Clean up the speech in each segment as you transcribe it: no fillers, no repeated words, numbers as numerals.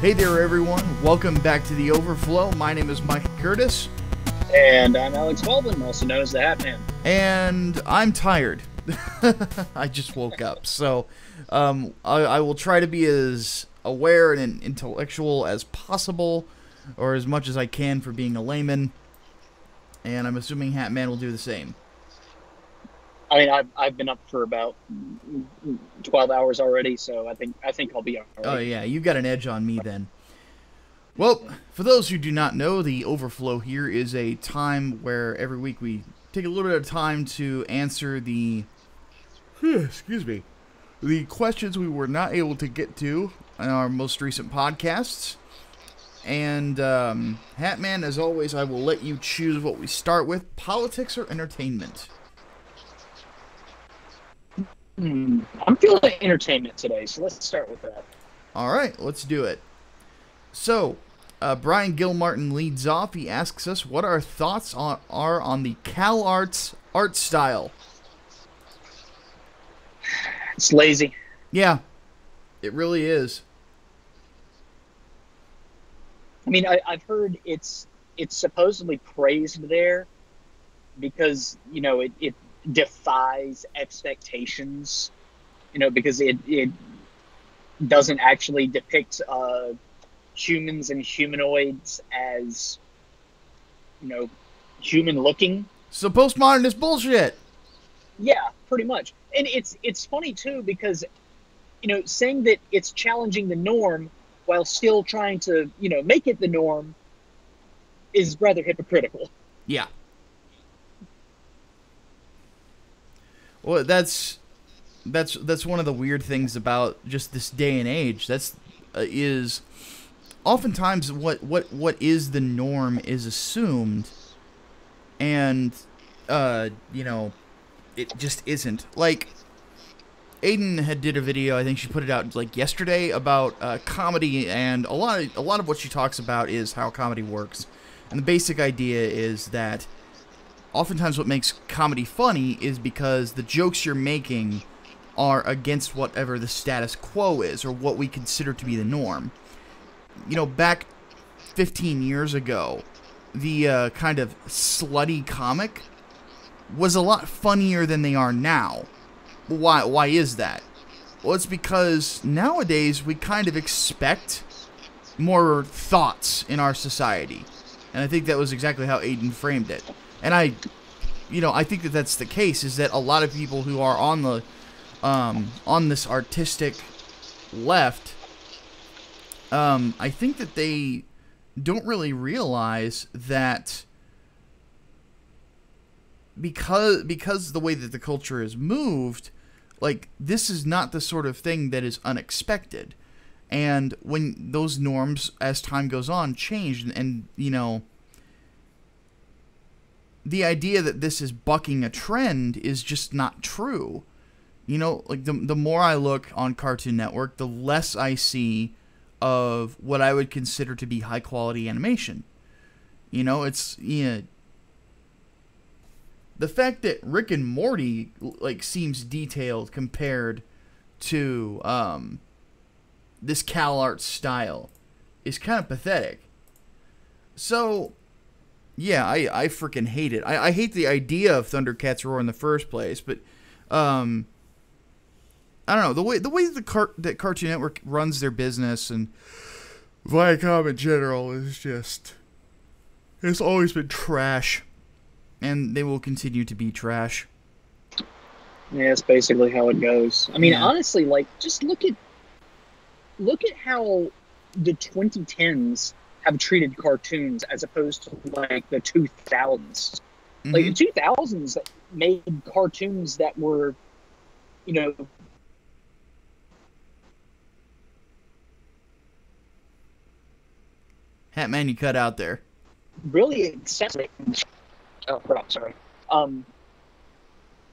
Hey there, everyone. Welcome back to the Overflow. My name is Mike Curtis. And I'm Alex Baldwin, also known as the Hatman. And I'm tired. I just woke up. So I will try to be as aware and intellectual as possible, or as much as I can for being a layman. And I'm assuming Hatman will do the same. I mean, I've been up for about 12 hours already, so I think I'll be all right. Oh, yeah. You got an edge on me then. Well, for those who do not know, the Overflow here is a time where every week we take a little bit of time to answer the the questions we were not able to get to in our most recent podcasts. And Hatman, as always, I will let you choose what we start with: politics or entertainment. I'm feeling entertainment today, so let's start with that. All right, let's do it. So, Brian Gilmartin leads off. He asks us what our thoughts are on the CalArts art style. It's lazy. Yeah, it really is. I mean, I've heard it's supposedly praised there because, you know, it defies expectations, you know, because it doesn't actually depict humans and humanoids as, you know, human looking. So postmodernist bullshit. Yeah, pretty much. And it's funny too because, you know, saying that it's challenging the norm while still trying to, you know, make it the norm is rather hypocritical. Yeah. Well, that's one of the weird things about just this day and age. That's is oftentimes what is the norm is assumed, and you know, it just isn't. Like, Aiden had did a video, I think she put it out like yesterday, about comedy, and a lot of what she talks about is how comedy works. And the basic idea is that oftentimes what makes comedy funny is because the jokes you're making are against whatever the status quo is, or what we consider to be the norm. You know, back 15 years ago, the kind of slutty comic was a lot funnier than they are now. Why is that? Well, it's because nowadays we kind of expect more thoughts in our society. And I think that was exactly how Aiden framed it. And I think that that's the case, is that a lot of people who are on the on this artistic left, I think that they don't really realize that because the way that the culture is moved, like, this is not the sort of thing that is unexpected. And when those norms, as time goes on, change, and you know, the idea that this is bucking a trend is just not true. You know, like, the more I look on Cartoon Network, the less I see of what I would consider to be high quality animation. You know, it's, you know, the fact that Rick and Morty, like, seems detailed compared to this CalArts style is kind of pathetic. So, yeah, I freaking hate it. I hate the idea of Thundercats Roar in the first place, but I don't know, the way that Cartoon Network runs their business, and Viacom in general, is just, it's always been trash, and they will continue to be trash. Yeah, it's basically how it goes. I mean, Yeah. honestly, like, just look at how the 2010s have treated cartoons as opposed to, like, the 2000s. Mm-hmm. Like, the 2000s made cartoons that were, you know, Hatman, you cut out there. really accessible. Oh, crap, sorry. Can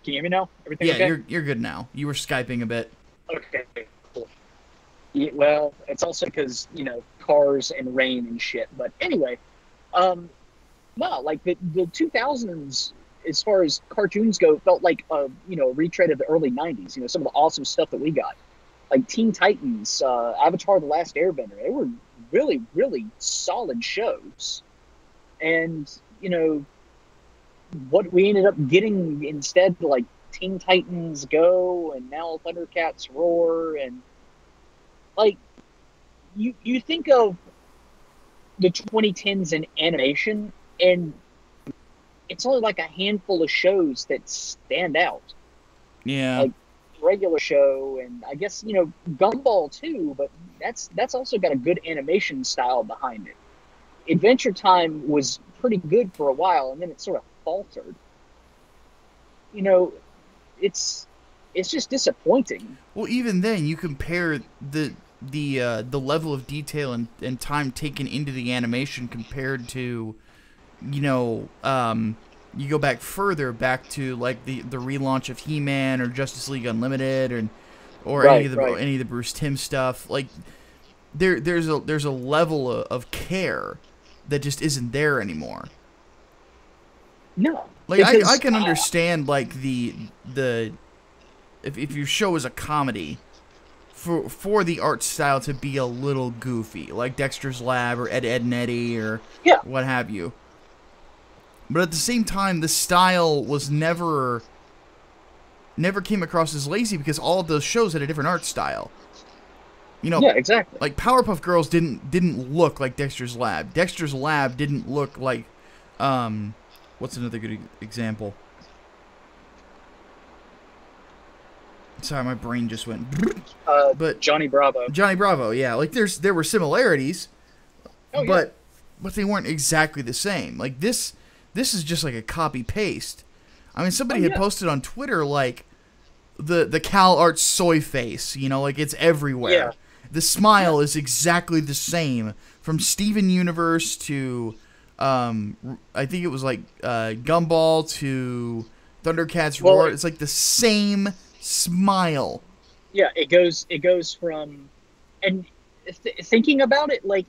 you hear me now? Everything Yeah, okay? you're good now. You were Skyping a bit. Okay, cool. Yeah, well, it's also because, you know, cars and rain and shit. But anyway, no, like, the 2000s, as far as cartoons go, felt like a, you know, retread of the early 90s. You know, some of the awesome stuff that we got, like Teen Titans, Avatar: The Last Airbender. They were really, really solid shows. And, you know, what we ended up getting instead, like Teen Titans Go and now Thundercats Roar, and like you think of the 2010s in animation, and it's only like a handful of shows that stand out. Yeah. Like regular show, and I guess, you know, Gumball too, but that's also got a good animation style behind it. Adventure Time was pretty good for a while, and then it sort of faltered. You know, it's just disappointing. Well, even then, you compare the level of detail and time taken into the animation compared to, you know, you go back to like the relaunch of He-Man or Justice League Unlimited, or Right, any of the Bruce Timm stuff. Like there's a level of care that just isn't there anymore. No, Like I can understand like the if your show is a comedy, for the art style to be a little goofy, like Dexter's Lab or Ed, Edd n Eddy or yeah, what have you. But at the same time, the style was never came across as lazy because all of those shows had a different art style. You know, yeah, exactly. like Powerpuff Girls didn't look like Dexter's Lab. Dexter's Lab didn't look like what's another good example? Sorry, my brain just went. But Johnny Bravo. Johnny Bravo, yeah. Like there were similarities, Oh, yeah. but they weren't exactly the same. Like this is just like a copy paste. I mean, somebody had posted on Twitter like the Cal Arts soy face. You know, like it's everywhere. Yeah. The smile is exactly the same from Steven Universe to I think it was like Gumball to Thundercats Roar. It's like the same smile. Yeah, it goes from, and thinking about it, like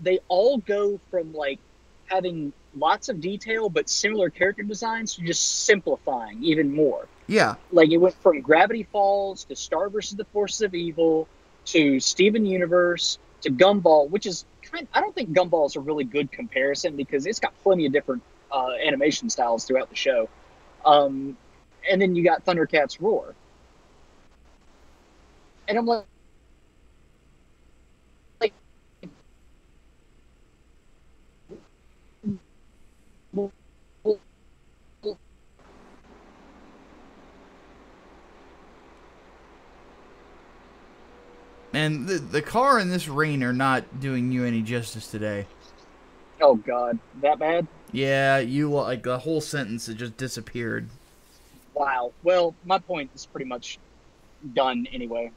they all go from like having lots of detail but similar character designs to just simplifying even more. Yeah. Like it went from Gravity Falls to Star versus the Forces of Evil to Steven Universe to Gumball, which is I don't think Gumball is a really good comparison because it's got plenty of different animation styles throughout the show. And then you got Thundercats Roar. And I'm like And the car and this rain are not doing you any justice today. oh god, that bad? Yeah, you like the whole sentence it just disappeared. Wow. Well, my point is pretty much done anyway.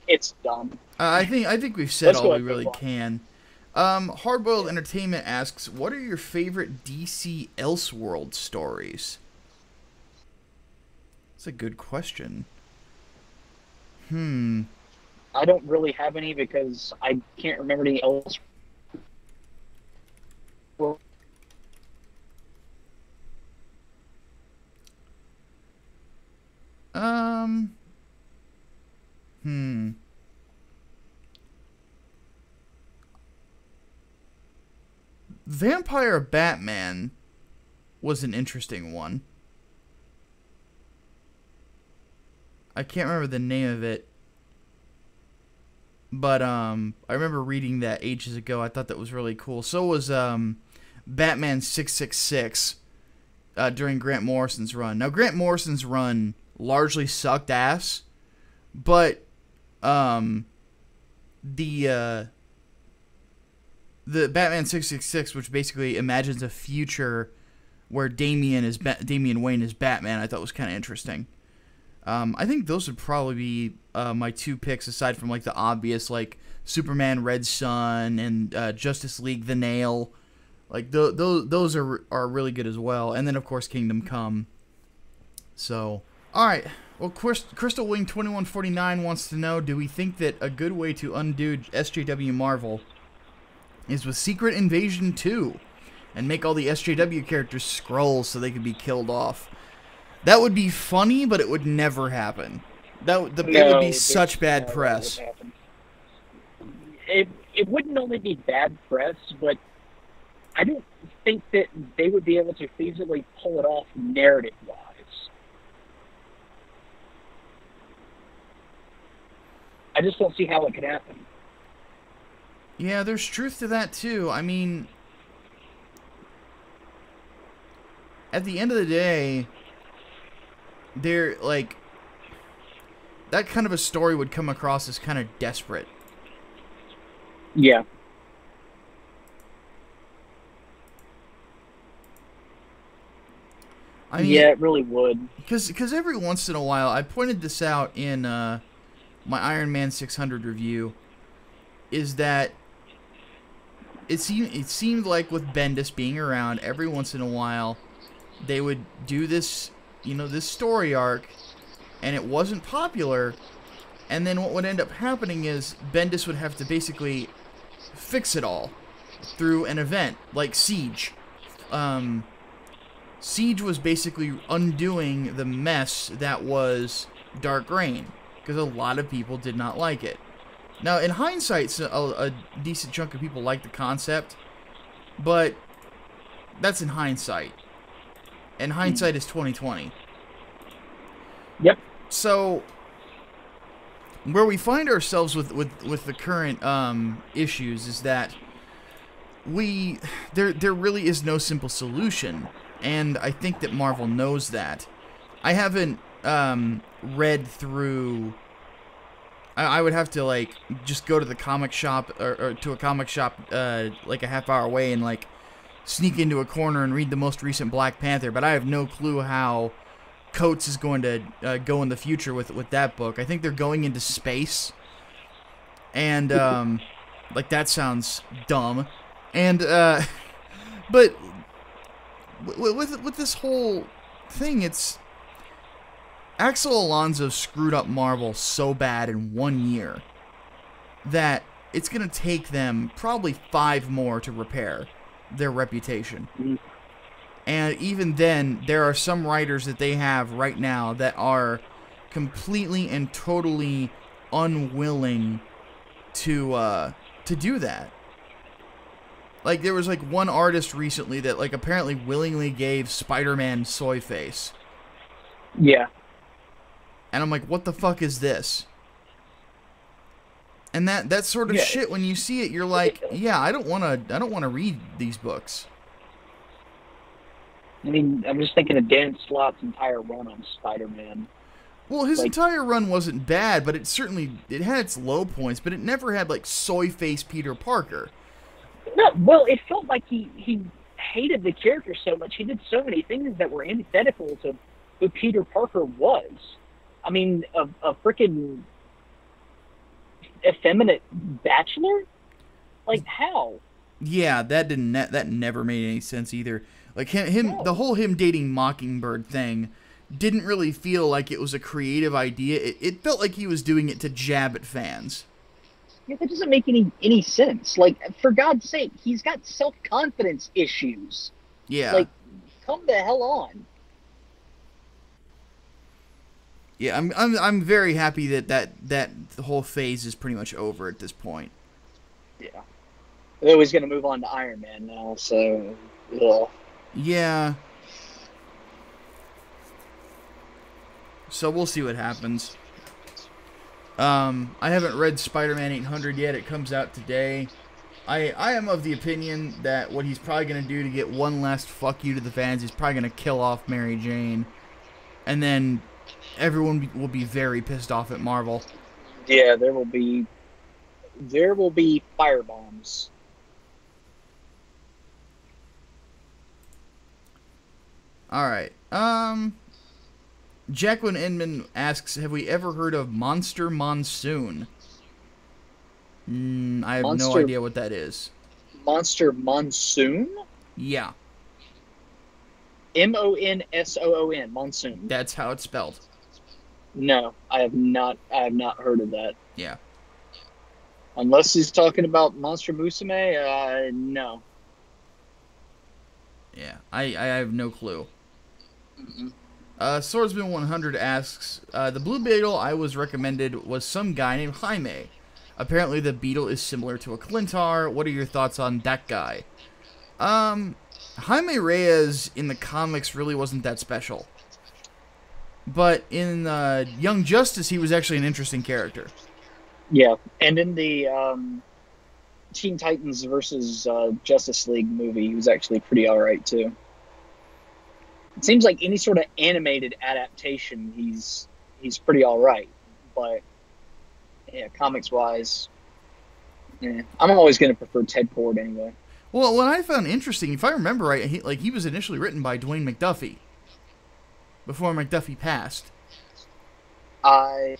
It's done. I think we've said all we really can. Hardboiled Entertainment asks, what are your favorite DC Elseworld stories? That's a good question. I don't really have any because I can't remember any else. Vampire Batman was an interesting one. I can't remember the name of it. But I remember reading that ages ago. I thought that was really cool. So was Batman 666 during Grant Morrison's run. Now Grant Morrison's run largely sucked ass, but the Batman 666, which basically imagines a future where Damian Wayne is Batman, I thought was kind of interesting. I think those would probably be my two picks, aside from like the obvious like Superman Red Sun and Justice League The Nail. Like those are really good as well, and then of course Kingdom Come. So all right, well Crystal Wing 2149 wants to know: do we think that a good way to undo SJW Marvel is with Secret Invasion 2 and make all the SJW characters Skrulls so they could be killed off? That would be funny, but it would never happen. It would be such bad press. it wouldn't only be bad press, but I don't think that they would be able to feasibly pull it off narrative-wise. I just don't see how it could happen. Yeah, there's truth to that too. I mean, at the end of the day, they're like, that kind of a story would come across as kind of desperate. Yeah. I mean, yeah, it really would. Because every once in a while, I pointed this out in my Iron Man 600 review, is that it seemed like with Bendis being around, every once in a while, they would do this, this story arc, and it wasn't popular, and then what would end up happening is Bendis would have to basically fix it all through an event, like Siege. Siege was basically undoing the mess that was Dark Reign, because a lot of people did not like it. Now, in hindsight, a decent chunk of people liked the concept, but that's in hindsight. And hindsight is 2020. Yep. So, where we find ourselves with the current issues is that there really is no simple solution, and I think that Marvel knows that. I haven't read through. I would have to just go to the comic shop or to a comic shop like a half hour away and sneak into a corner and read the most recent Black Panther, but I have no clue how Coates is going to go in the future with that book. I think they're going into space, and that sounds dumb. And but with this whole thing, it's Axel Alonso screwed up Marvel so bad in 1 year that it's going to take them probably 5 more to repair their reputation. Mm-hmm. And even then, there are some writers that they have right now that are completely and totally unwilling to do that. Like, there was one artist recently that apparently willingly gave Spider-Man soy face. Yeah. And I'm like, what the fuck is this? And that sort of shit, when you see it, you're like, yeah, I don't want to read these books. I mean, I'm just thinking of Dan Slott's entire run on Spider-Man. Well, his entire run wasn't bad, but it had its low points, but it never had soy face Peter Parker. No, well, it felt like he hated the character so much. He did so many things that were antithetical to who Peter Parker was. I mean, a freaking effeminate bachelor? How? Yeah, that never made any sense either. The whole him dating Mockingbird thing didn't really feel like it was a creative idea. It felt like he was doing it to jab at fans. Yeah, that doesn't make any sense. For God's sake, he's got self-confidence issues. Yeah. Come the hell on. Yeah, I'm very happy that the whole phase is pretty much over at this point. Yeah. They're always going to move on to Iron Man now, so... Ugh. Yeah. So we'll see what happens. I haven't read Spider-Man 800 yet. It comes out today. I am of the opinion that what he's probably going to do to get one last fuck you to the fans, he's probably going to kill off Mary Jane. And then everyone will be very pissed off at Marvel. Yeah, there will be firebombs. Alright. Jacqueline Inman asks, have we ever heard of Monster Monsoon? I have no idea what that is. Monster Monsoon? Yeah. Monsoon. Monsoon. That's how it's spelled. No, I have not heard of that. Yeah. Unless he's talking about Monster Musume, no. Yeah, I have no clue. Mm-mm. Swordsman 100 asks, the Blue Beetle I was recommended was some guy named Jaime. Apparently, the Beetle is similar to a Clintar. What are your thoughts on that guy? Jaime Reyes in the comics really wasn't that special. But in Young Justice, he was actually an interesting character. Yeah, and in the Teen Titans versus Justice League movie, he was actually pretty alright too. It seems like any sort of animated adaptation, he's pretty alright. But yeah, comics wise, I'm always going to prefer Ted Kord anyway. Well, what I found interesting, if I remember right, he was initially written by Dwayne McDuffie before McDuffie passed. I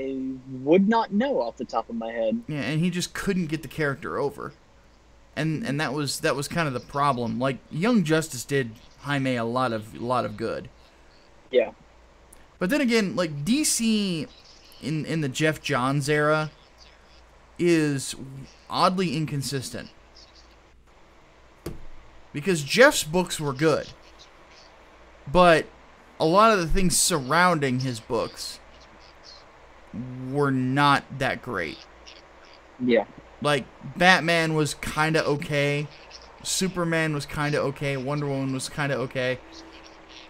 would not know off the top of my head. Yeah, and he just couldn't get the character over, and that was kind of the problem. Like Young Justice did Jaime a lot of good. Yeah. But then again, like DC in the Jeff Johns era is oddly inconsistent. Because Jeff's books were good, but a lot of the things surrounding his books were not that great. Yeah. Like, Batman was kind of okay, Superman was kind of okay, Wonder Woman was kind of okay.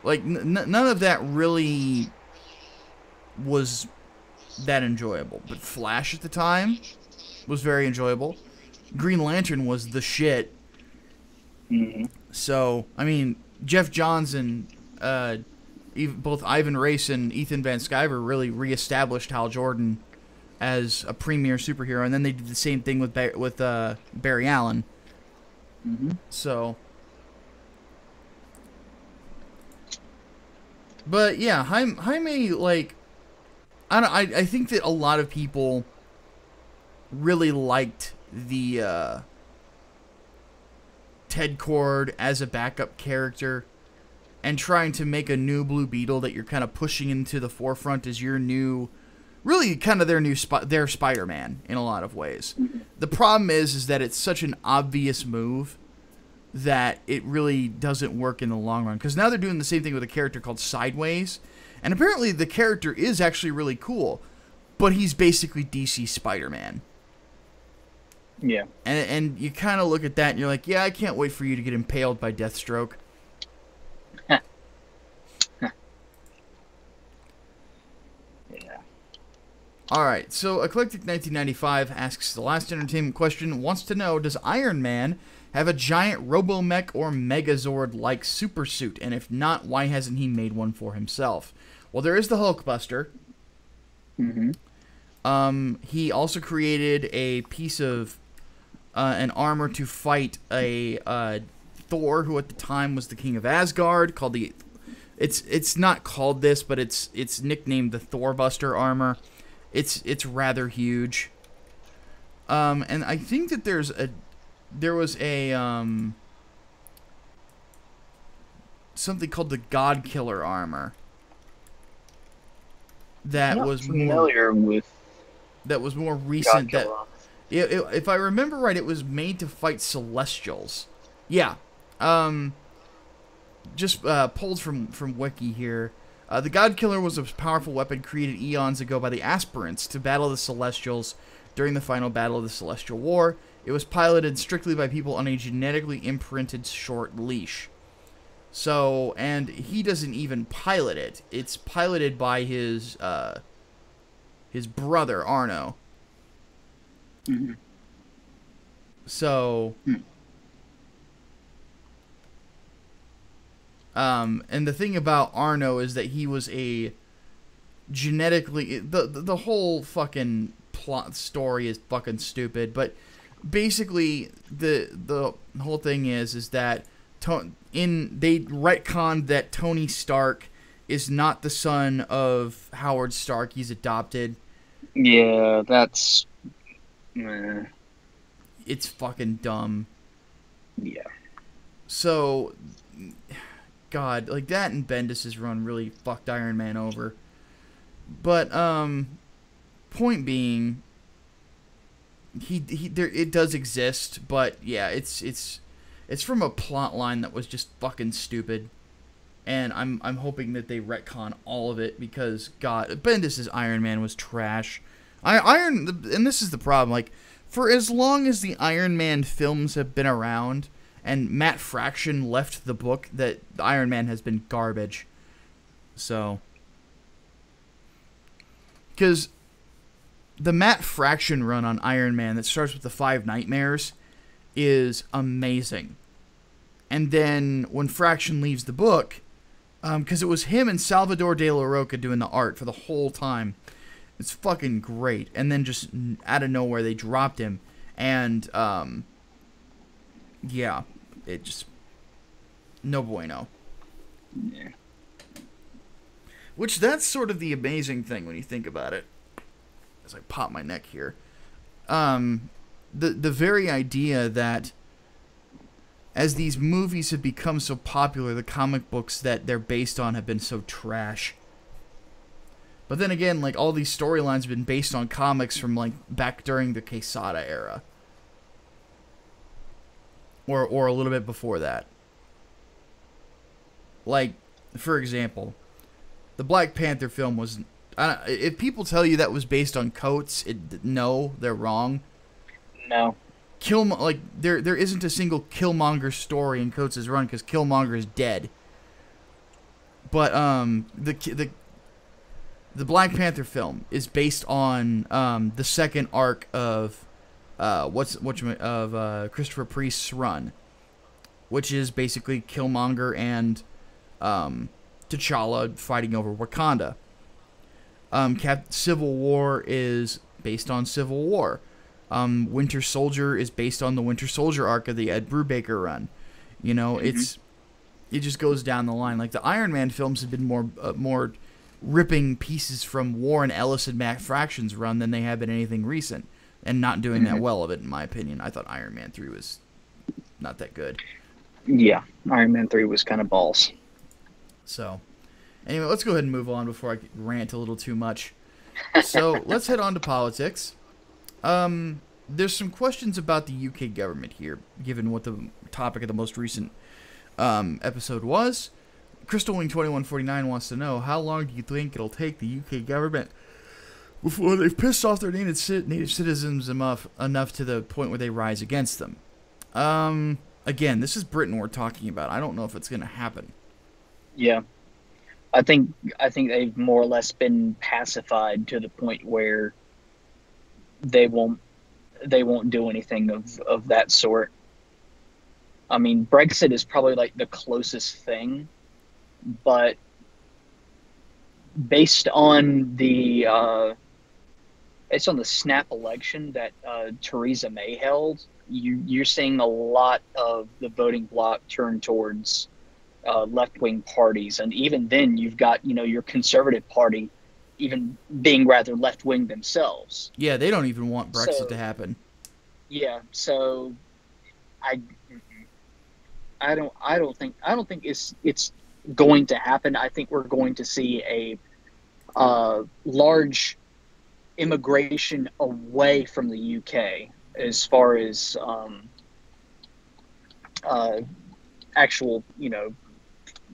Like, none of that really was that enjoyable. But Flash at the time was very enjoyable. Green Lantern was the shit. Mm-hmm. So, I mean, Jeff Johns and both Ivan Reis and Ethan Van Sciver really reestablished Hal Jordan as a premier superhero, and then they did the same thing with Barry Allen. Mm-hmm. So, but yeah, Jaime, like, I think that a lot of people really liked the Ted Kord as a backup character, and trying to make a new Blue Beetle that you're kind of pushing into the forefront as your new, really kind of their Spider-Man in a lot of ways. Mm-hmm. The problem is that it's such an obvious move that it really doesn't work in the long run. Because now they're doing the same thing with a character called Sideways, and apparently the character is actually really cool, but he's basically DC Spider-Man. Yeah. And you kind of look at that and you're like, yeah, I can't wait for you to get impaled by Deathstroke. Yeah. Alright, so Eclectic1995 asks the last entertainment question, wants to know, does Iron Man have a giant Robomech or Megazord-like supersuit? And if not, why hasn't he made one for himself? Well, there is the Hulkbuster. Mm-hmm. He also created a piece of an armor to fight a Thor, who at the time was the king of Asgard, called the... It's not called this, but it's nicknamed the Thorbuster armor. It's rather huge. And I think that there was a something called the God Killer armor that was familiar with. That was more recent. That if I remember right, it was made to fight Celestials. Yeah. Just pulled from Wiki here. The God Killer was a powerful weapon created eons ago by the Aspirants to battle the Celestials during the final battle of the Celestial War. It was piloted strictly by people on a genetically imprinted short leash. So, and he doesn't even pilot it. It's piloted by his brother, Arno. Mm-hmm. So... and the thing about Arno is that he was a genetically... The whole fucking plot story is fucking stupid, but basically the whole thing is that they retconned that Tony Stark is not the son of Howard Stark. He's adopted. Yeah, that's... It's fucking dumb. Yeah. So... God, like that and Bendis' run really fucked Iron Man over. But point being, it does exist, but yeah, it's from a plot line that was just fucking stupid, and I'm hoping that they retcon all of it because God, Bendis' Iron Man was trash. And this is the problem. Like, for as long as the Iron Man films have been around, and Matt Fraction left the book, that Iron Man has been garbage. So, because the Matt Fraction run on Iron Man that starts with the 5 Nightmares is amazing. And then when Fraction leaves the book, because it was him and Salvador de la Roca doing the art for the whole time. It's fucking great. And then just out of nowhere, they dropped him. And, yeah, it just, no bueno. Yeah. Which, that's sort of the amazing thing when you think about it. As I pop my neck here. The very idea that as these movies have become so popular, the comic books that they're based on have been so trash. But then again, like, all these storylines have been based on comics from, like, back during the Quesada era. Or a little bit before that. Like, for example, the Black Panther film was... if people tell you that was based on Coates, no, they're wrong. No. There isn't a single Killmonger story in Coates' run because Killmonger is dead. But the Black Panther film is based on the second arc of Christopher Priest's run, which is basically Killmonger and T'Challa fighting over Wakanda. Civil War is based on Civil War. Winter Soldier is based on the Winter Soldier arc of the Ed Brubaker run. You know, it just goes down the line. Like, the Iron Man films have been more ripping pieces from Warren Ellis and Matt Fraction's run than they have been anything recent, and not doing that well of it, in my opinion. I thought Iron Man 3 was not that good. Yeah, Iron Man 3 was kind of balls. So, anyway, let's go ahead and move on before I rant a little too much. So, let's head on to politics. There's some questions about the UK government here, given what the topic of the most recent episode was. Crystal Wing 2149 wants to know, how long do you think it'll take the UK government before they've pissed off their native citizens enough to the point where they rise against them? Again, this is Britain we're talking about. I don't know if it's going to happen. Yeah. I think they've more or less been pacified to the point where they won't do anything of that sort. I mean, Brexit is probably like the closest thing, but based on the snap election that Theresa May held, you're seeing a lot of the voting bloc turn towards left-wing parties, and even then, you've got your Conservative Party even being rather left-wing themselves. Yeah, they don't even want Brexit to happen. Yeah, so I don't think it's going to happen. I think we're going to see a large immigration away from the UK as far as actual,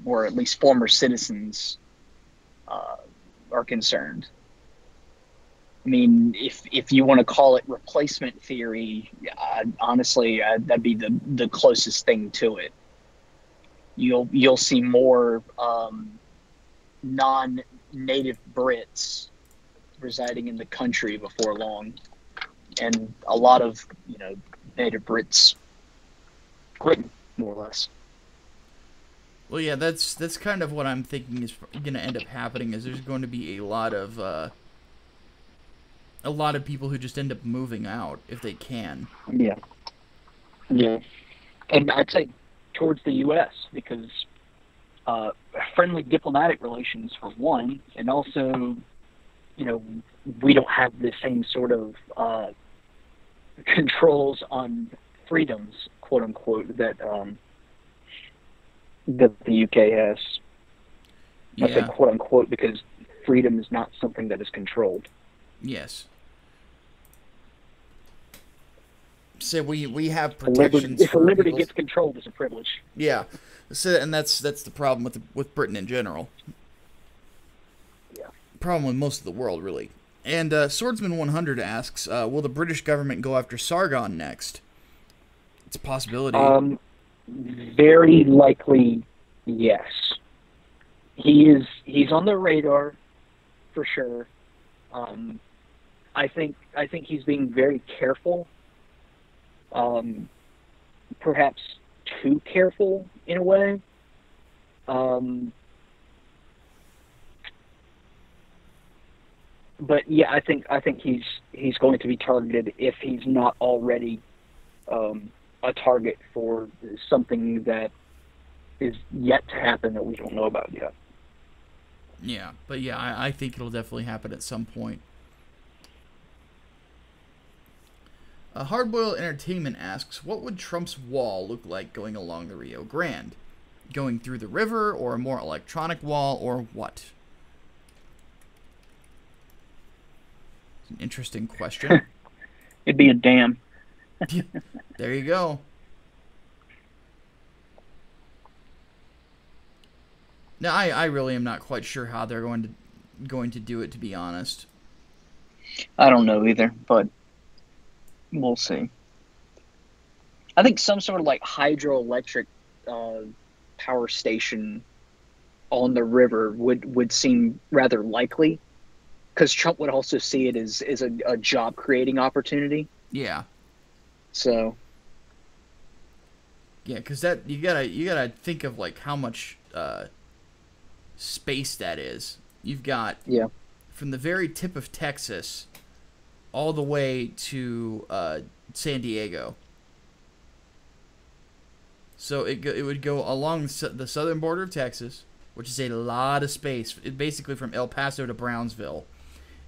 or at least former citizens are concerned. I mean, if you want to call it replacement theory, honestly, that'd be the closest thing to it. You'll see more non-native Brits residing in the country before long, and a lot of native Brits quitting, more or less. Well, yeah, that's kind of what I'm thinking is going to end up happening. Is there's going to be a lot of people who just end up moving out if they can. Yeah. And I'd say towards the U.S. because friendly diplomatic relations for one, and also, we don't have the same sort of controls on freedoms, quote unquote, that the UK has. Yeah. I say quote unquote because freedom is not something that is controlled. Yes. So we have protections. If a liberty gets controlled, it's a privilege. Yeah. So, and that's the problem with Britain in general. Yeah. Problem with most of the world, really. And Swordsman 100 asks, will the British government go after Sargon next? It's a possibility. Very likely, yes. He's on the radar for sure. I think he's being very careful. Perhaps too careful in a way. But yeah, I think he's going to be targeted if he's not already a target for something that is yet to happen that we don't know about yet. Yeah, but yeah, I think it'll definitely happen at some point. Hardboiled Entertainment asks, what would Trump's wall look like going along the Rio Grande? Going through the river, or a more electronic wall, or what? It's an interesting question. It'd be a dam. There you go. Now, I really am not quite sure how they're going to do it, to be honest. I don't know either, but we'll see. I think some sort of like hydroelectric power station on the river would seem rather likely, because Trump would also see it as a job creating opportunity. Yeah. So. Yeah, because that you gotta think of like how much space that is. You've got from the very tip of Texas all the way to San Diego. So it would go along the southern border of Texas, which is a lot of space, basically from El Paso to Brownsville,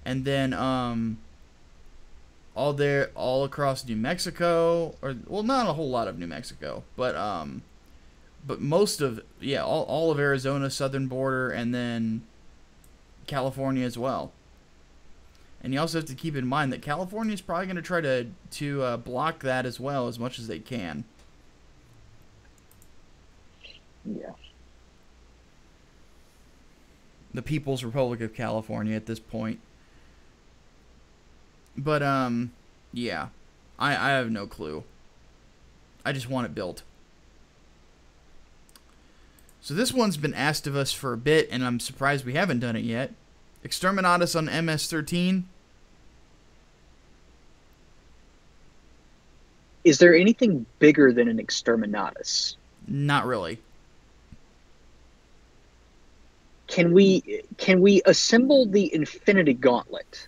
and then all across New Mexico, or well, not a whole lot of New Mexico, but most of all of Arizona southern border, and then California as well. And you also have to keep in mind that California is probably going to try to block that as well as much as they can. Yeah. The People's Republic of California at this point. But, yeah. I have no clue. I just want it built. So this one's been asked of us for a bit, and I'm surprised we haven't done it yet. Exterminatus on MS-13. Is there anything bigger than an Exterminatus? Not really. Can we assemble the Infinity Gauntlet?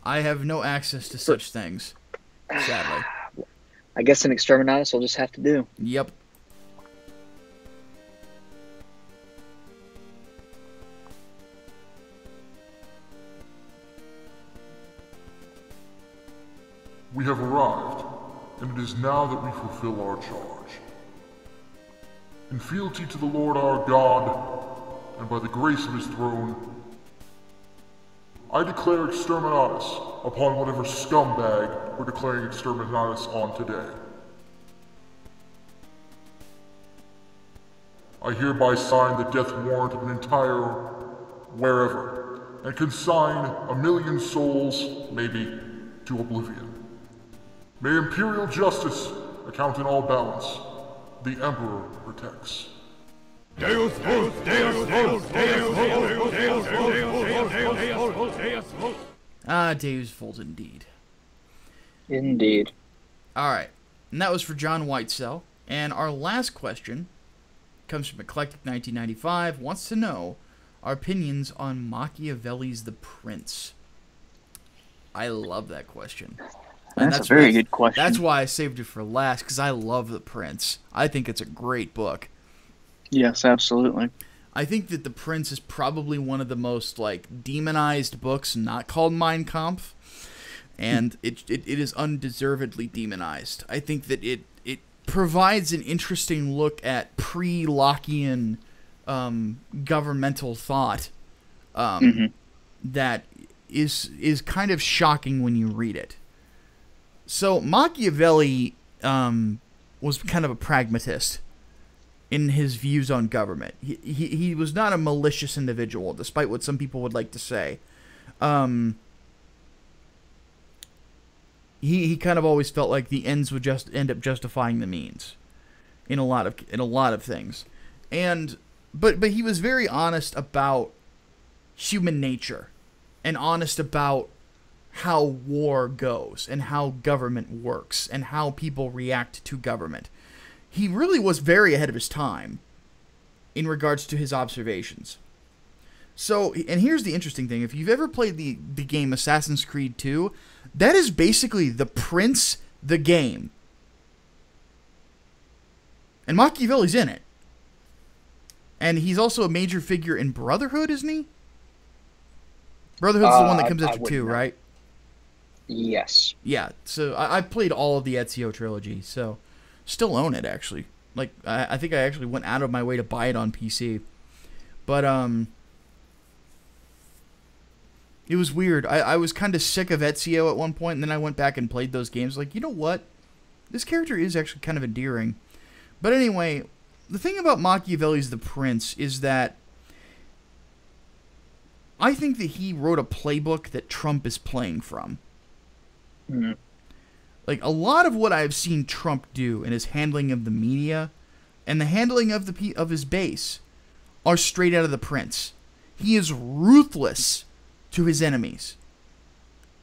I have no access to such things, sadly. I guess an Exterminatus will just have to do. Yep. We have arrived, and it is now that we fulfill our charge. In fealty to the Lord our God, and by the grace of his throne, I declare Exterminatus upon whatever scumbag we're declaring Exterminatus on today. I hereby sign the death warrant of an entire wherever, and consign 1,000,000 souls, maybe, to oblivion. May imperial justice account in all balance. The Emperor protects. Deus vult, Deus vult, Deus vult, Deus vult, Deus vult. Ah, Deus vult indeed. Indeed. Alright, and that was for John Whitesell. And our last question comes from Eclectic1995, wants to know our opinions on Machiavelli's The Prince. I love that question. That's a very good question. That's why I saved it for last, because I love The Prince. I think it's a great book. Yes, absolutely. I think that The Prince is probably one of the most demonized books not called Mein Kampf, and it is undeservedly demonized. I think that it provides an interesting look at pre-Lockean governmental thought that is kind of shocking when you read it. So Machiavelli was kind of a pragmatist in his views on government. He was not a malicious individual, despite what some people would like to say. He kind of always felt like the ends would just end up justifying the means in a lot of things. And but he was very honest about human nature and honest about how war goes and how government works and how people react to government. He really was very ahead of his time in regards to his observations. So, and here's the interesting thing. If you've ever played the game Assassin's Creed 2, that is basically The Prince, the game. And Machiavelli's in it. And he's also a major figure in Brotherhood, isn't he? Brotherhood's the one that comes after 2, right? Yes. Yeah, so I played all of the Ezio trilogy, so still own it, actually. Like, I think I actually went out of my way to buy it on PC. But, it was weird. I was kind of sick of Ezio at one point, and then I went back and played those games. Like, you know what? This character is actually kind of endearing. But anyway, the thing about Machiavelli's The Prince is that I think that he wrote a playbook that Trump is playing from. Mm-hmm. Like, a lot of what I've seen Trump do in his handling of the media and the handling of his base are straight out of The Prince. He is ruthless to his enemies,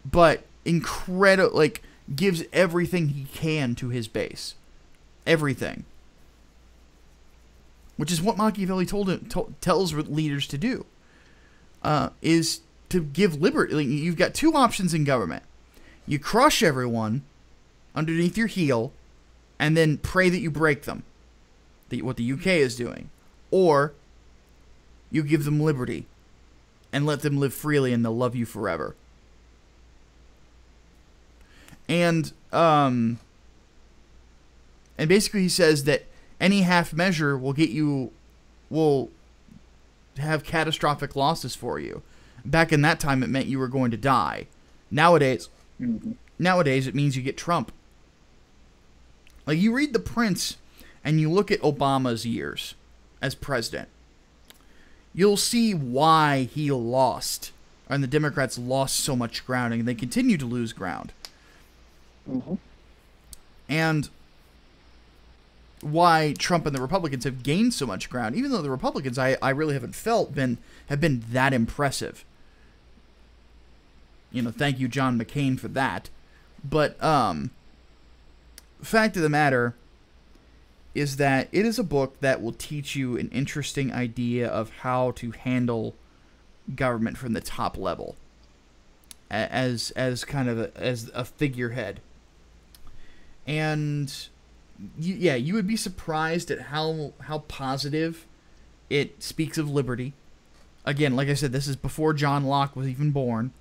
but gives everything he can to his base. Everything. Which is what Machiavelli tells leaders to do. Is to give liberty. Like, you've got two options in government. You crush everyone underneath your heel, and then pray that you break them. What the UK is doing. Or you give them liberty and let them live freely, and they'll love you forever. And basically he says that any half measure will have catastrophic losses for you. Back in that time, it meant you were going to die. Nowadays it means you get Trump. Like, you read The Prince and you look at Obama's years as president, you'll see why he lost, and the Democrats lost so much ground, and they continue to lose ground. Mm-hmm. And why Trump and the Republicans have gained so much ground, even though the Republicans, I really haven't felt have been that impressive. You know, thank you, John McCain, for that. But fact of the matter is that it is a book that will teach you an interesting idea of how to handle government from the top level as kind of as a figurehead. And you would be surprised at how positive it speaks of liberty. Again, like I said, this is before John Locke was even born.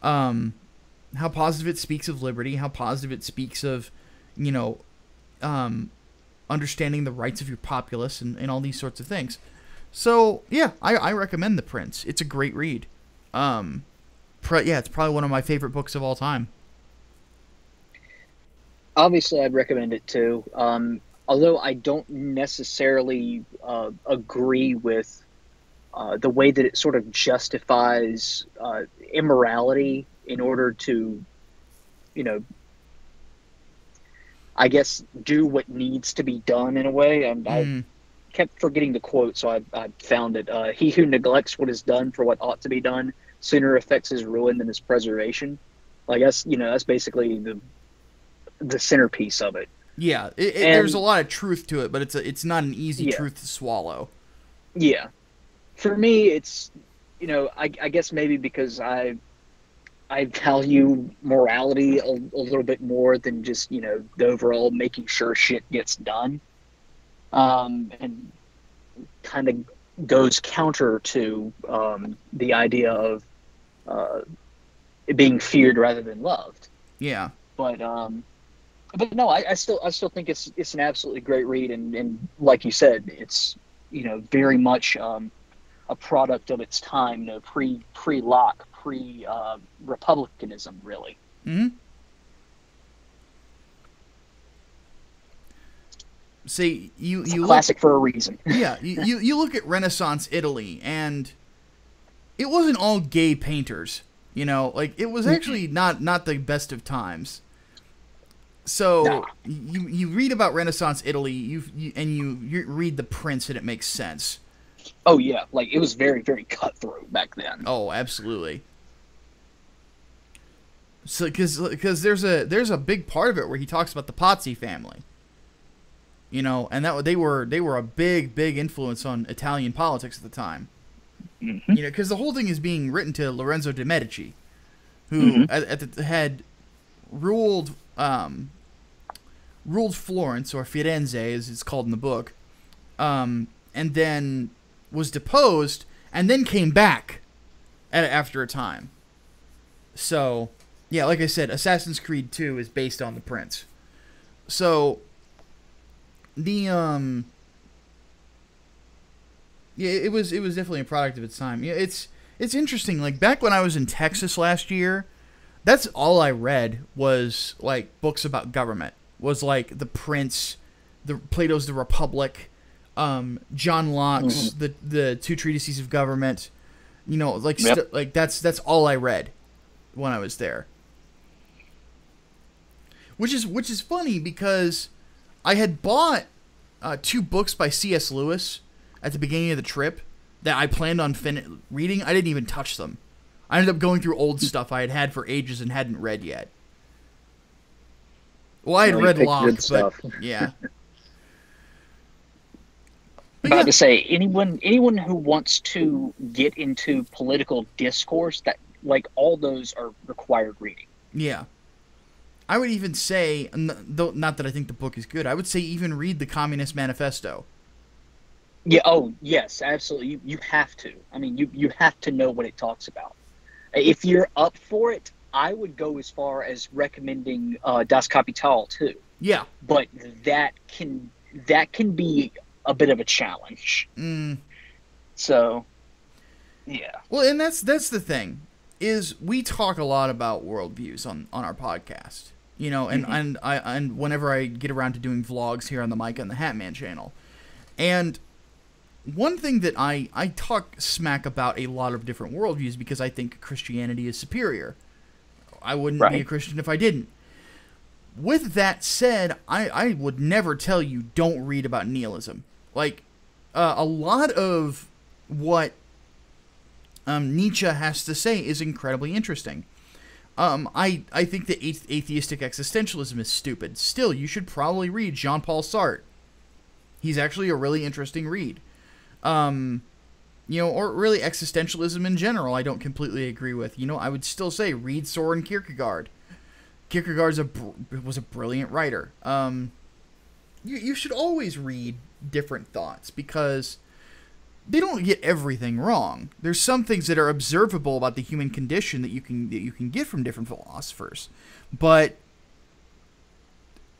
How positive it speaks of liberty, how positive it speaks of, understanding the rights of your populace and all these sorts of things. So, yeah, I recommend The Prince. It's a great read. It's probably one of my favorite books of all time. Obviously, I'd recommend it too. Although I don't necessarily agree with the way that it sort of justifies immorality in order to, I guess, do what needs to be done in a way. And I kept forgetting the quote, so I found it. He who neglects what is done for what ought to be done sooner affects his ruin than his preservation. Like, that's basically the centerpiece of it. Yeah, there's a lot of truth to it, but it's not an easy truth to swallow. Yeah. For me, it's, I guess maybe because I value morality a little bit more than just, the overall making sure shit gets done. And kind of goes counter to the idea of it being feared rather than loved. Yeah. But no, I still think it's an absolutely great read, and like you said, it's very much a product of its time, pre-Locke, pre-republicanism, really. Mm-hmm. say you classic for a reason. Yeah, you look at Renaissance Italy, and it wasn't all gay painters. You know, like it was actually not the best of times. So you read about Renaissance Italy, you read The Prince, and it makes sense. Oh yeah, like it was very, very cutthroat back then. Oh, absolutely. So because there's a big part of it where he talks about the Pazzi family. You know, and that they were a big influence on Italian politics at the time. Mm-hmm. You know, because the whole thing is being written to Lorenzo de' Medici, who had ruled Florence, or Firenze as it's called in the book, and then was deposed and then came back after a time. So yeah, like I said, Assassin's Creed 2 is based on The Prince. So the yeah, it was definitely a product of its time. Yeah, it's interesting. Like back when I was in Texas last year, that's all I read was like books about government. Was like The Prince, Plato's The Republic, John Locke's the Two Treatises of Government. You know, like like that's all I read when I was there. Which is funny because I had bought 2 books by C.S. Lewis at the beginning of the trip that I planned on reading. I didn't even touch them. I ended up going through old stuff I had for ages and hadn't read yet. Well, I had read Locke, but yeah. About to say, anyone who wants to get into political discourse, that like all those are required reading. Yeah. I would even say, though not that I think the book is good, I would say even read the Communist Manifesto. Yeah. Oh, yes, absolutely. You have to. I mean, you have to know what it talks about. If you're up for it, I would go as far as recommending Das Kapital too. Yeah. But that can be a bit of a challenge. So, yeah. Well, and that's the thing, is we talk a lot about worldviews on our podcast. You know, and whenever I get around to doing vlogs here on the Micah and the Hatman channel. And one thing that I talk smack about a lot of different worldviews because I think Christianity is superior. I wouldn't be a Christian if I didn't. With that said, I would never tell you don't read about nihilism. Like, a lot of what Nietzsche has to say is incredibly interesting. I think that atheistic existentialism is stupid. Still, you should probably read Jean-Paul Sartre. He's actually a really interesting read. You know, or really existentialism in general, I don't completely agree with. You know, I would still say read Soren Kierkegaard. Kierkegaard was a brilliant writer. You should always read different thoughts because they don't get everything wrong. There's some things that are observable about the human condition that you can get from different philosophers, but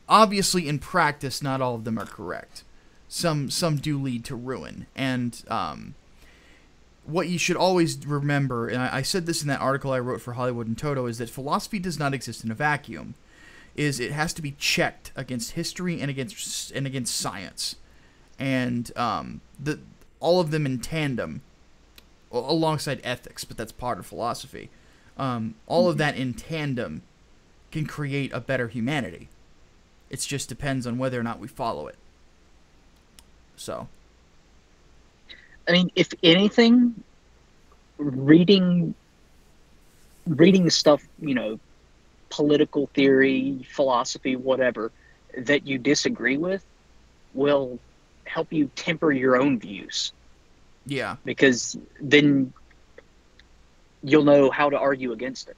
obviously in practice, not all of them are correct. Some do lead to ruin, and what you should always remember, and I said this in that article I wrote for Hollywood and Toto, is that philosophy does not exist in a vacuum. It has to be checked against history and against science, and all of them in tandem, alongside ethics, but that's part of philosophy. All of that in tandem can create a better humanity. It just depends on whether or not we follow it. So, I mean, if anything, reading stuff, you know, political theory, philosophy, whatever, that you disagree with will help you temper your own views. Yeah. Because then you'll know how to argue against it.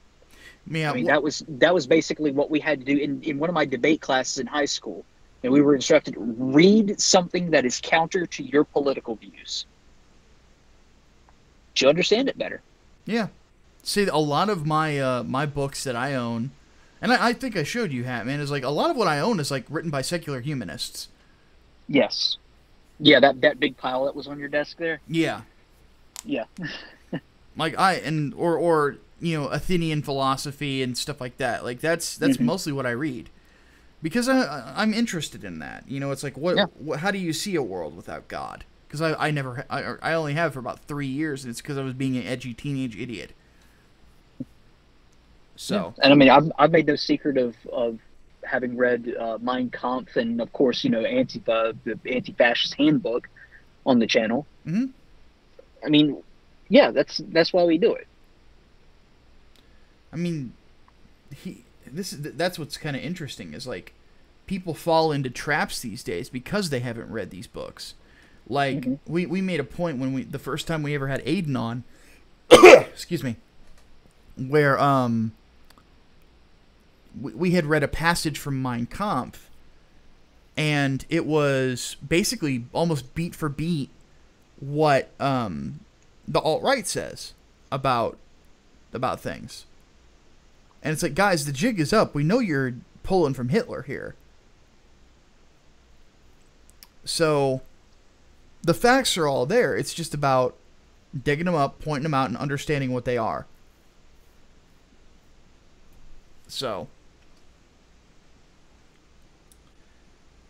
Yeah, I mean, that was basically what we had to do in one of my debate classes in high school. And we were instructed to read something that is counter to your political views. You understand it better. Yeah. See, a lot of my my books that I own, and I think I showed you, Hatman, is like a lot of what I own is like written by secular humanists. Yes. Yeah, that big pile that was on your desk there. Yeah. Yeah. Like or you know, Athenian philosophy and stuff like that. Like that's mostly what I read. Because I'm interested in that. You know, it's like, how do you see a world without God? Because I only have for about 3 years, and it's because I was being an edgy teenage idiot. So, and I mean, I've made no secret of having read Mein Kampf and, of course, you know, Antifa, the anti-fascist handbook on the channel. Mm-hmm. I mean, yeah, that's why we do it. I mean, that's what's kind of interesting is, like, people fall into traps these days because they haven't read these books. Like, we made a point when the first time we ever had Aiden on, excuse me, where we had read a passage from Mein Kampf, and it was basically almost beat for beat what the alt-right says about things. And it's like, guys, the jig is up. We know you're pulling from Hitler here. So the facts are all there. It's just about digging them up, pointing them out, and understanding what they are. So,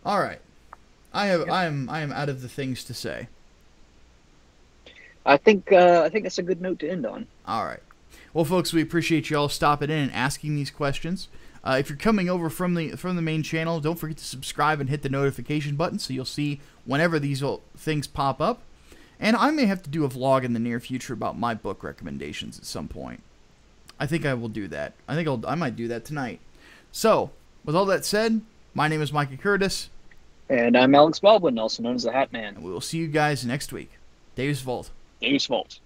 all right, I am out of the things to say. I think that's a good note to end on. All right. Well, folks, we appreciate you all stopping in and asking these questions. If you're coming over from the main channel, don't forget to subscribe and hit the notification button so you'll see whenever these things pop up. And I may have to do a vlog in the near future about my book recommendations at some point. I think I will do that. I might do that tonight. So, with all that said, my name is Micah Curtis. And I'm Alex Baldwin, also known as the Hat Man. And we will see you guys next week. Davis Volt. Davis Volt.